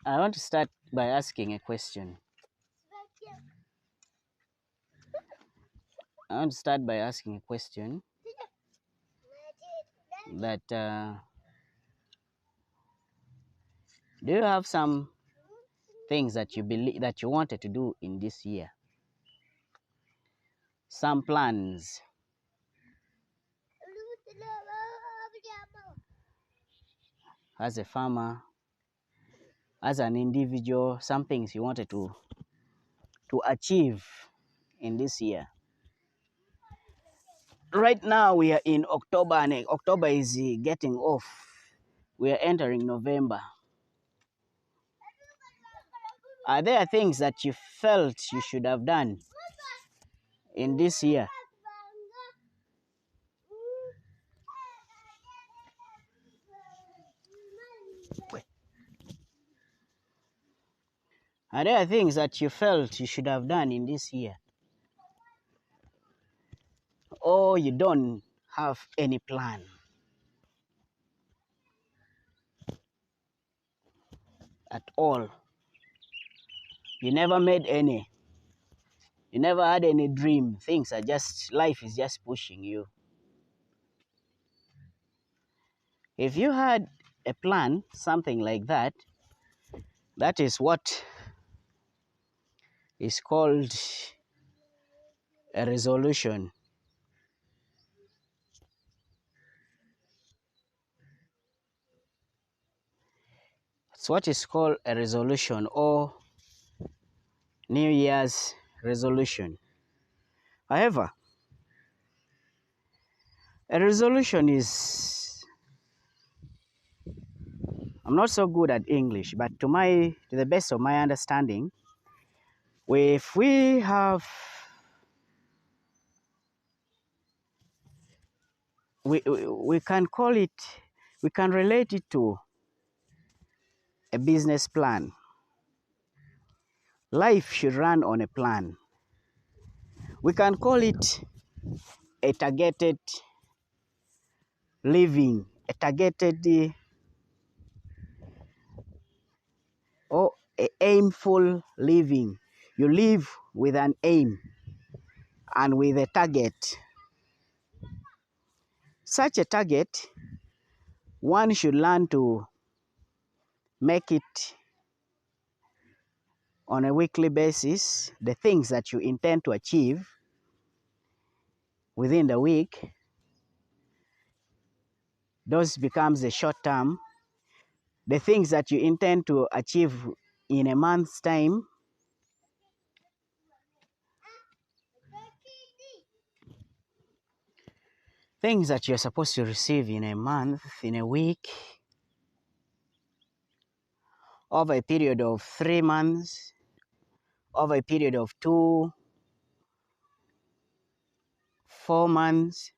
I want to start by asking a question. I want to start by asking a question that do you have some things that you believe that you wanted to do in this year? Some plans as a farmer, as an individual, some things you wanted to achieve in this year. Right now we are in October and October is getting off. We are entering November. Are there things that you felt you should have done in this year? Are there things that you felt you should have done in this year? Or you don't have any plan at all? You never made any. You never had any dream. Things are just, life is just pushing you. If you had a plan, something like that, that is what is called a resolution. It's what is called a resolution or New Year's resolution. However, a resolution is, I'm not so good at English, but to the best of my understanding, if we have, we can call it, we can relate it to a business plan. Life should run on a plan. We can call it a targeted living, a targeted or a aimful living. You live with an aim and with a target. Such a target, one should learn to make it on a weekly basis, the things that you intend to achieve within the week. Those becomes the short term. The things that you intend to achieve in a month's time, things that you're supposed to receive in a month, in a week, over a period of 3 months, over a period of 2, 4 months,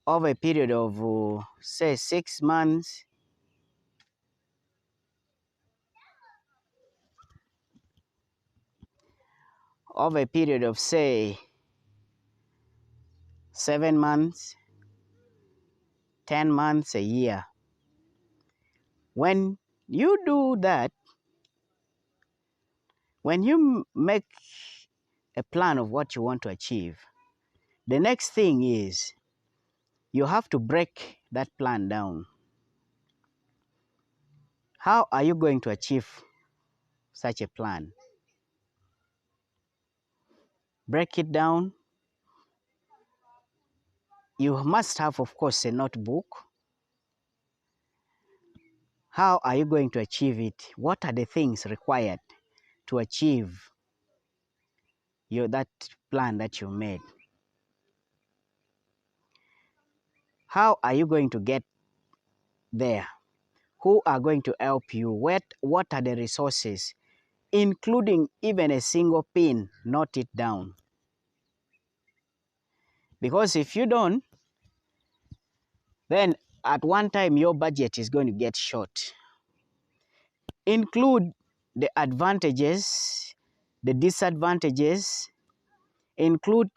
over a period of, say, 6 months, over a period of, say, 7 months, 10 months, a year. When you do that, when you make a plan of what you want to achieve, the next thing is you have to break that plan down. How are you going to achieve such a plan? Break it down. You must have, of course, a notebook. How are you going to achieve it? What are the things required to achieve that plan that you made? How are you going to get there? Who are going to help you? What are the resources? Including even a single pin, note it down. Because if you don't, then at one time your budget is going to get short. Include the advantages, the disadvantages, include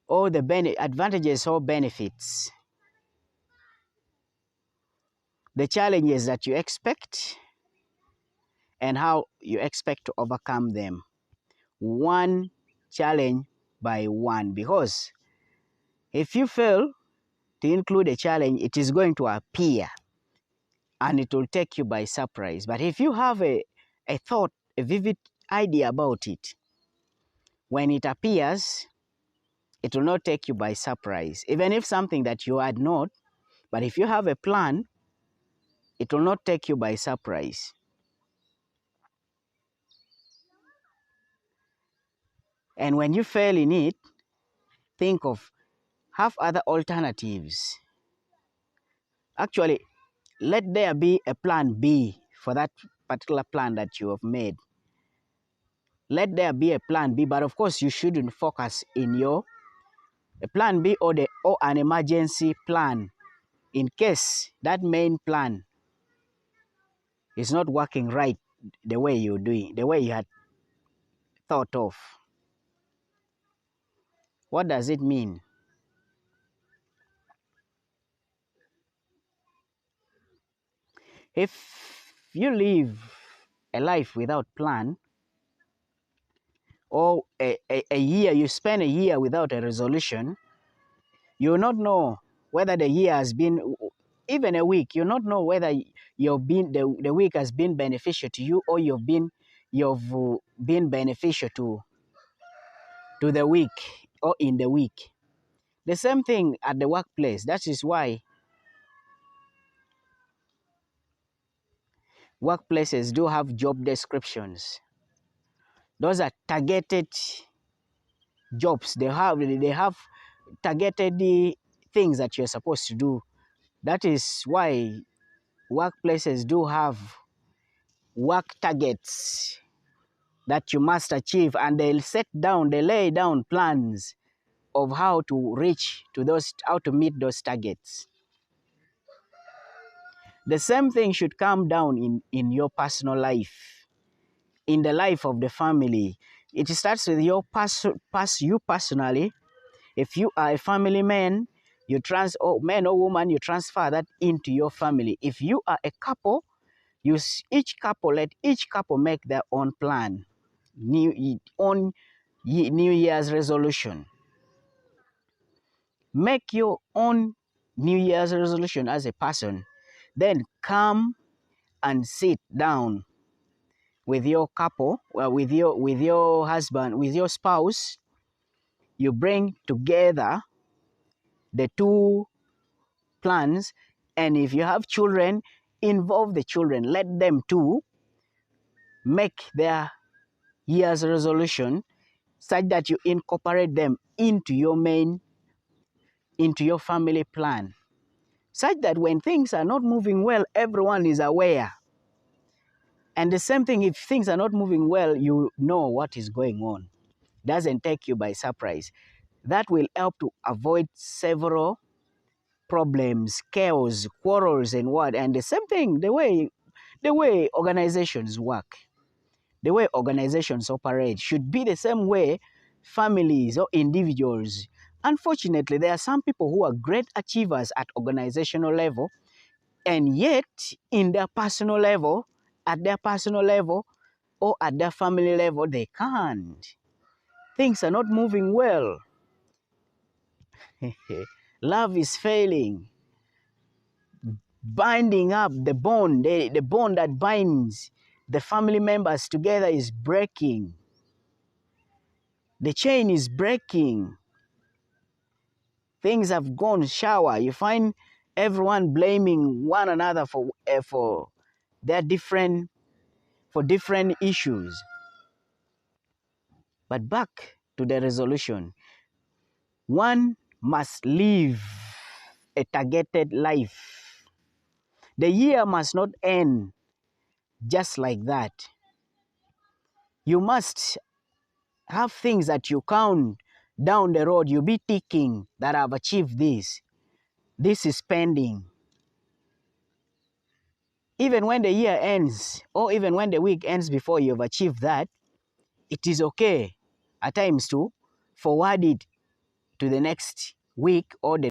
all the advantages or benefits. the challenges that you expect, and how you expect to overcome them. One challenge by one, because if you fail to include a challenge, it is going to appear and it will take you by surprise. But if you have a thought, a vivid idea about it, when it appears, it will not take you by surprise. Even if something that you had not, but if you have a plan, it will not take you by surprise. And when you fail in it, think of, have other alternatives. Actually, let there be a plan B for that particular plan that you have made. Let there be a plan B, but of course you shouldn't focus in your plan B or an emergency plan in case that main plan is not working right the way you're doing, the way you had thought of. What does it mean? If you live a life without plan, or a year, you spend a year without a resolution, you will not know whether the year has been, even a week, you'll not know whether the week has been beneficial to you, or you've been beneficial to the week or in the week. The same thing at the workplace. That is why workplaces do have job descriptions. Those are targeted jobs. They have targeted things that you're supposed to do. That is why workplaces do have work targets that you must achieve, and they lay down plans of how to meet those targets. The same thing should come down in your personal life, in the life of the family. It starts with you personally. If you are a family man, man or woman, you transfer that into your family. If you are a couple, let each couple make their own plan, New Year's resolution. Make your own New Year's resolution as a person. Then come and sit down with your couple, with your husband, with your spouse. You bring together the two plans, and if you have children, involve the children. Let them too make their year's resolution, such that you incorporate them into your family plan, such that when things are not moving well, everyone is aware. And the same thing, if things are not moving well, you know what is going on. Doesn't take you by surprise. That will help to avoid several problems, chaos, quarrels, and what. And the same thing, the way organizations work, the way organizations operate should be the same way families or individuals. Unfortunately, there are some people who are great achievers at organizational level, and yet at their personal level, or at their family level, they can't. Things are not moving well. Love is failing. Binding up the bond, the bond that binds the family members together is breaking. The chain is breaking. Things have gone sour. You find everyone blaming one another for different issues. But back to the resolution. One must live a targeted life. The year must not end just like that. You must have things that you count down the road. You'll be ticking that I've achieved this. This is pending. Even when the year ends, or even when the week ends before you've achieved that, it is okay at times to forward it to the next week or the